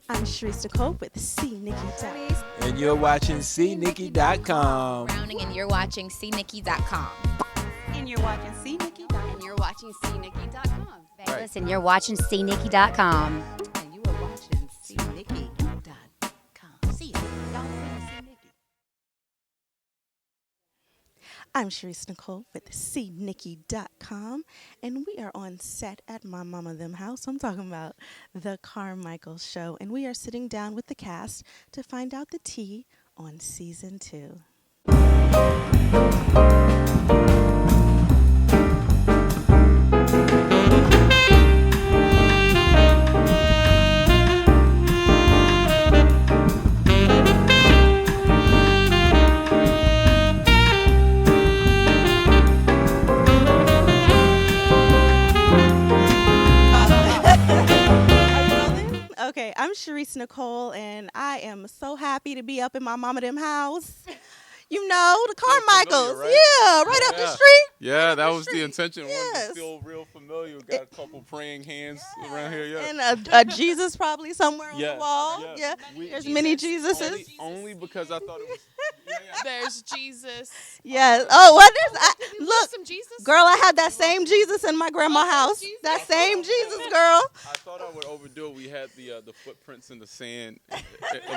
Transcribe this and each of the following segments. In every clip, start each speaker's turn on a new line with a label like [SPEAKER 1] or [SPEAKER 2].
[SPEAKER 1] I'm Sharice Nicole with CNikky.
[SPEAKER 2] And you're watching CNikky.com.
[SPEAKER 3] Browning, and you're watching CNikky.com.
[SPEAKER 1] And you're watching CNikky.
[SPEAKER 3] And you're watching CNikky.com.
[SPEAKER 2] Right.
[SPEAKER 3] Listen, you're watching CNikky.com.
[SPEAKER 4] And you are watching CNikky.com. See ya. Y'all see CNikky.
[SPEAKER 1] I'm Sharice Nicole with CNikky.com, and we are on set at my mama them house. I'm talking about the Carmichael show, and we are sitting down with the cast to find out the tea on season 2. Okay, I'm Sharice Nicole, and I am so happy to be up in my mama them house. You know, the Carmichaels.
[SPEAKER 2] Familiar, right?
[SPEAKER 1] Yeah, right up the street.
[SPEAKER 2] Yeah, that
[SPEAKER 1] the
[SPEAKER 2] was the
[SPEAKER 1] street.
[SPEAKER 2] intention.
[SPEAKER 1] Yes.
[SPEAKER 2] One feel real familiar. Got a couple praying hands around here. Yeah.
[SPEAKER 1] And a Jesus probably somewhere on
[SPEAKER 2] Yeah,
[SPEAKER 1] the wall.
[SPEAKER 2] yeah.
[SPEAKER 1] Yeah,
[SPEAKER 2] We-
[SPEAKER 1] there's many Jesuses.
[SPEAKER 2] Only because I thought it was.
[SPEAKER 5] There's Jesus.
[SPEAKER 1] Yes. Oh, what is? Look,
[SPEAKER 5] Some Jesus.
[SPEAKER 1] girl, I had that same Jesus in my grandma's
[SPEAKER 5] Oh,
[SPEAKER 1] house.
[SPEAKER 5] Jesus.
[SPEAKER 1] That same Jesus, girl.
[SPEAKER 2] I thought I would overdo it. We had the footprints in the sand,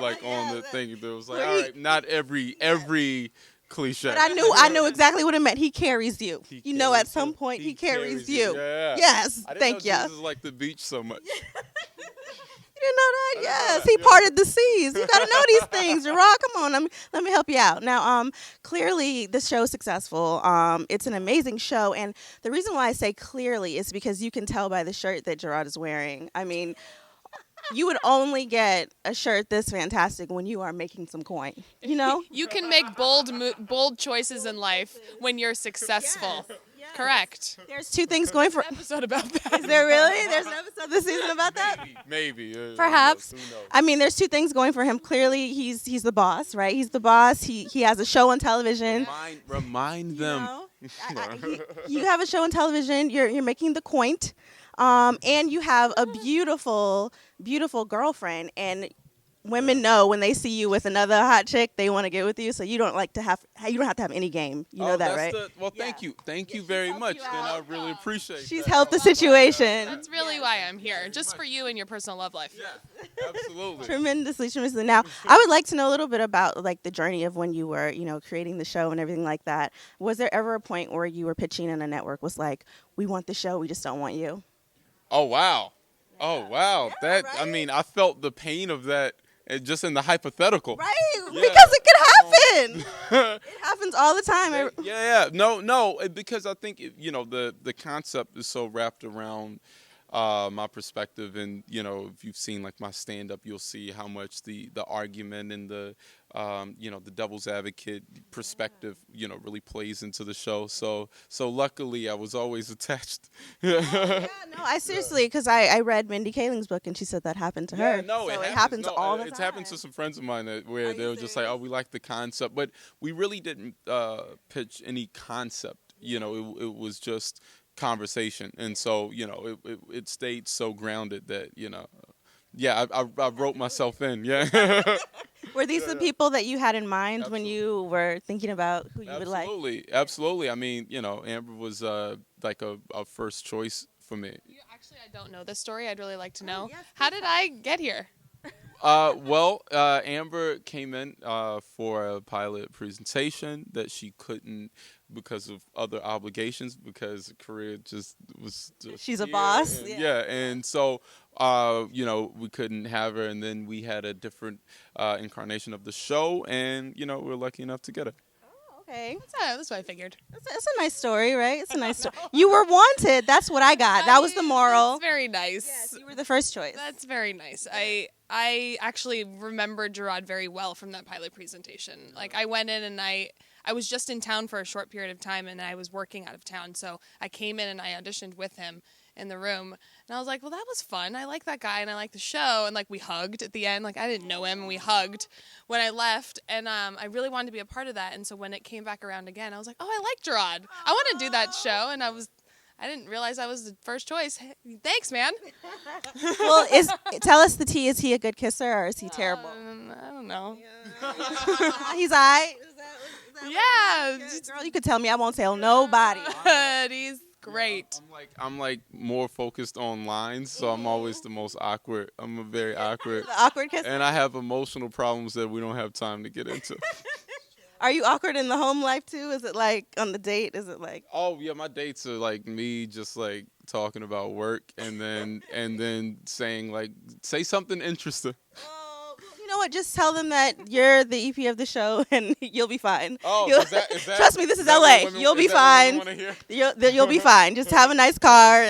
[SPEAKER 2] like on the thing. There was like,
[SPEAKER 1] Where
[SPEAKER 2] all
[SPEAKER 1] he-
[SPEAKER 2] right, not every cliche.
[SPEAKER 1] But I knew exactly what it meant. He carries you.
[SPEAKER 2] He
[SPEAKER 1] You know,
[SPEAKER 2] carries
[SPEAKER 1] at some
[SPEAKER 2] you.
[SPEAKER 1] point, he
[SPEAKER 2] He
[SPEAKER 1] carries
[SPEAKER 2] carries
[SPEAKER 1] you.
[SPEAKER 2] you. Yeah.
[SPEAKER 1] Yes.
[SPEAKER 2] I didn't
[SPEAKER 1] Thank
[SPEAKER 2] know
[SPEAKER 1] you.
[SPEAKER 2] Jesus liked the beach so much.
[SPEAKER 1] You didn't know that?
[SPEAKER 2] I didn't know
[SPEAKER 1] Yes,
[SPEAKER 2] that,
[SPEAKER 1] he
[SPEAKER 2] yeah.
[SPEAKER 1] parted the seas. You gotta know these things, Gerard. Come on, let me help you out. Now, clearly the show is successful. It's an amazing show, and the reason why I say clearly is because you can tell by the shirt that Gerard is wearing. I mean, you would only get a shirt this fantastic when you are making some coin. You know?
[SPEAKER 5] You can make bold choices in life when you're successful. Correct.
[SPEAKER 1] There's two things going for.
[SPEAKER 5] Episode about that.
[SPEAKER 1] Is there really? There's an episode this season about that?
[SPEAKER 2] Maybe.
[SPEAKER 1] Perhaps.
[SPEAKER 2] Who knows?
[SPEAKER 1] I mean, there's two things going for him. Clearly, he's the boss, right? He's the boss. He has a show on television.
[SPEAKER 2] Remind them.
[SPEAKER 1] You know? You have a show on television. You're making the quaint, and you have a beautiful, beautiful girlfriend. And women know when they see you with another hot chick, they want to get with you. So you don't have to have any game. You know that, right?
[SPEAKER 2] Thank you. Thank you
[SPEAKER 1] she's
[SPEAKER 2] very
[SPEAKER 1] helped
[SPEAKER 2] much.
[SPEAKER 1] you
[SPEAKER 2] Then
[SPEAKER 1] out.
[SPEAKER 2] I really appreciate
[SPEAKER 1] She's
[SPEAKER 2] that.
[SPEAKER 1] helped the situation
[SPEAKER 5] That's really why I'm here, just for you and your personal love life.
[SPEAKER 2] Yeah, absolutely.
[SPEAKER 1] tremendously. Now, I would like to know a little bit about like the journey of when you were, creating the show and everything like that. Was there ever a point where you were pitching and a network was like, "We want the show, we just don't want you"?
[SPEAKER 2] Oh wow. Oh wow.
[SPEAKER 1] Yeah,
[SPEAKER 2] That I
[SPEAKER 1] right?
[SPEAKER 2] mean, I felt the pain of that just in the hypothetical.
[SPEAKER 1] Right,
[SPEAKER 2] Yeah.
[SPEAKER 1] because it could happen. It happens all the time.
[SPEAKER 2] Yeah. No, because I think the concept is so wrapped around my perspective, and if you've seen like my stand up, you'll see how much the argument and the the devil's advocate perspective really plays into the show. So luckily I was always attached.
[SPEAKER 1] Yeah, no, I seriously, because I read Mindy Kaling's book and she said that happened to her.
[SPEAKER 2] No,
[SPEAKER 1] so
[SPEAKER 2] it
[SPEAKER 1] happens
[SPEAKER 2] No,
[SPEAKER 1] all the time.
[SPEAKER 2] It's happened to some friends of mine where
[SPEAKER 1] Are
[SPEAKER 2] they
[SPEAKER 1] you
[SPEAKER 2] were just like,
[SPEAKER 1] serious?
[SPEAKER 2] "Oh, we like the concept," but we really didn't pitch any concept. It was just conversation, and so it stayed so grounded that yeah, I wrote myself in. Yeah.
[SPEAKER 1] Were these the people that you had in mind when you were thinking about who you would like?
[SPEAKER 2] Absolutely. I mean, Amber was like a first choice for me.
[SPEAKER 5] Actually, I don't know this story. I'd really like to know.
[SPEAKER 1] yes,
[SPEAKER 5] How did I get here?
[SPEAKER 2] Amber came in for a pilot presentation that she couldn't because of other obligations, because career just was just
[SPEAKER 1] She's a
[SPEAKER 2] here,
[SPEAKER 1] boss,
[SPEAKER 2] and,
[SPEAKER 1] yeah.
[SPEAKER 2] and so we couldn't have her, and then we had a different incarnation of the show, and we're lucky enough to get her.
[SPEAKER 1] Okay.
[SPEAKER 5] That's what I figured.
[SPEAKER 1] It's a nice story, right? It's a nice story. You were wanted. That's what I got. That was the moral.
[SPEAKER 5] That's very nice.
[SPEAKER 1] Yes, you were the first choice.
[SPEAKER 5] That's very nice. I actually remember Gerard very well from that pilot presentation. Like, I went in and I was just in town for a short period of time, and I was working out of town. So I came in and I auditioned with him in the room. And I was like, well, that was fun. I like that guy and I like the show. And like, we hugged at the end. Like, I didn't know him, and we hugged when I left. And I really wanted to be a part of that. And so when it came back around again, I was like, oh, I like Gerard. I want to do that show. And I didn't realize I was the first choice. Thanks, man.
[SPEAKER 1] Well, tell us the tea. Is he a good kisser or is he terrible?
[SPEAKER 5] I don't know.
[SPEAKER 1] He's alright.
[SPEAKER 5] Yeah,
[SPEAKER 1] Girl, you could tell me. I won't tell nobody.
[SPEAKER 5] but he's great.
[SPEAKER 2] I'm like more focused on lines, so I'm always the most awkward. I'm a very awkward,
[SPEAKER 1] The awkward kisser.
[SPEAKER 2] and I have emotional problems that we don't have time to get into.
[SPEAKER 1] Are you awkward in the home life too? Is it like on the date? Is it like?
[SPEAKER 2] Oh yeah, my dates are like me just like talking about work and then saying like say something interesting.
[SPEAKER 1] Oh, you know what? Just tell them that you're the EP of the show, and you'll be fine.
[SPEAKER 2] Oh,
[SPEAKER 1] You'll-
[SPEAKER 2] is that
[SPEAKER 1] trust me, this is
[SPEAKER 2] that
[SPEAKER 1] LA.
[SPEAKER 2] what women-
[SPEAKER 1] You'll be
[SPEAKER 2] is that what
[SPEAKER 1] fine.
[SPEAKER 2] women wanna hear?
[SPEAKER 1] You'll be fine. Just have a nice car.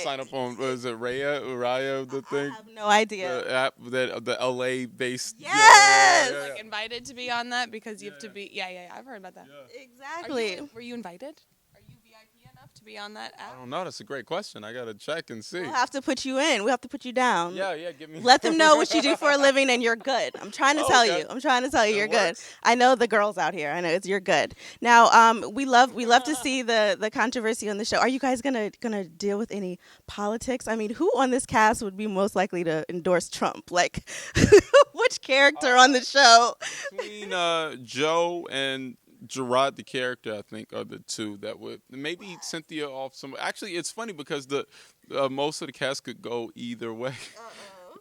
[SPEAKER 2] Sign up on what is it Raya the
[SPEAKER 1] I
[SPEAKER 2] thing?
[SPEAKER 1] have no idea.
[SPEAKER 2] The app that the LA based.
[SPEAKER 1] Yes!
[SPEAKER 5] Like invited to be on that because you have to be. Yeah. I've heard about that.
[SPEAKER 1] Exactly.
[SPEAKER 5] Were you invited? Are you VIP enough to be on that
[SPEAKER 2] I
[SPEAKER 5] app?
[SPEAKER 2] don't know. That's a great question. I gotta check and see.
[SPEAKER 1] We'll have to put you in. We'll have to put you down.
[SPEAKER 2] Yeah, give me.
[SPEAKER 1] Let them know what you do for a living, and you're good. I'm trying to tell
[SPEAKER 2] Okay.
[SPEAKER 1] you. I'm trying to tell you,
[SPEAKER 2] That
[SPEAKER 1] you're good.
[SPEAKER 2] works.
[SPEAKER 1] I know the girls out here. I know you're good. Now, we love to see the controversy on the show. Are you guys gonna deal with any politics? I mean, who on this cast would be most likely to endorse Trump? Like, which character on the show?
[SPEAKER 2] Between Joe and Gerard, the character, I think, are the two that would maybe Cynthia off some. Actually, it's funny because the most of the cast could go either way.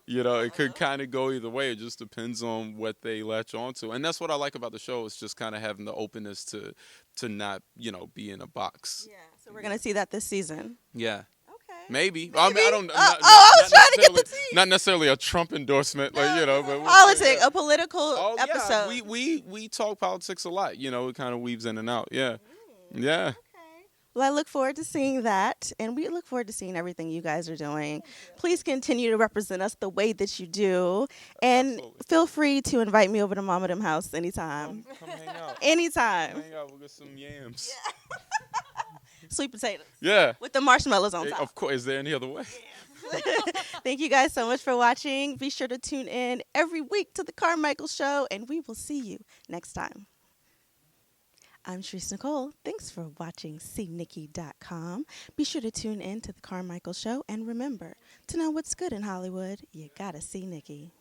[SPEAKER 2] You know, it could kind of go either way. It just depends on what they latch onto, and that's what I like about the show. Is just kind of having the openness to not be in a box.
[SPEAKER 1] Yeah. So we're gonna see that this season.
[SPEAKER 2] Yeah.
[SPEAKER 1] Okay.
[SPEAKER 2] Maybe. I mean, I don't.
[SPEAKER 1] I was trying to get the tea.
[SPEAKER 2] Not necessarily a Trump endorsement, but but we'll see.
[SPEAKER 1] Politics, a political
[SPEAKER 2] Oh
[SPEAKER 1] episode.
[SPEAKER 2] yeah, we talk politics a lot. You know, it kind of weaves in and out. Yeah, yeah.
[SPEAKER 1] Well, I look forward to seeing that, and we look forward to seeing everything you guys are doing. Please continue to represent us the way that you do, and
[SPEAKER 2] Absolutely.
[SPEAKER 1] feel free to invite me over to Mama Dem House anytime.
[SPEAKER 2] Come hang out.
[SPEAKER 1] Anytime.
[SPEAKER 2] Hang out. We'll get some yams.
[SPEAKER 1] Sweet potatoes
[SPEAKER 2] Yeah.
[SPEAKER 1] with the marshmallows on top.
[SPEAKER 2] Of course. Is there any other way?
[SPEAKER 1] Thank you guys so much for watching. Be sure to tune in every week to the Carmichael Show, and we will see you next time. I'm Sharice Nicole. Thanks for watching CNikky.com. Be sure to tune in to the Carmichael Show, and remember, to know what's good in Hollywood, you gotta see Nikki.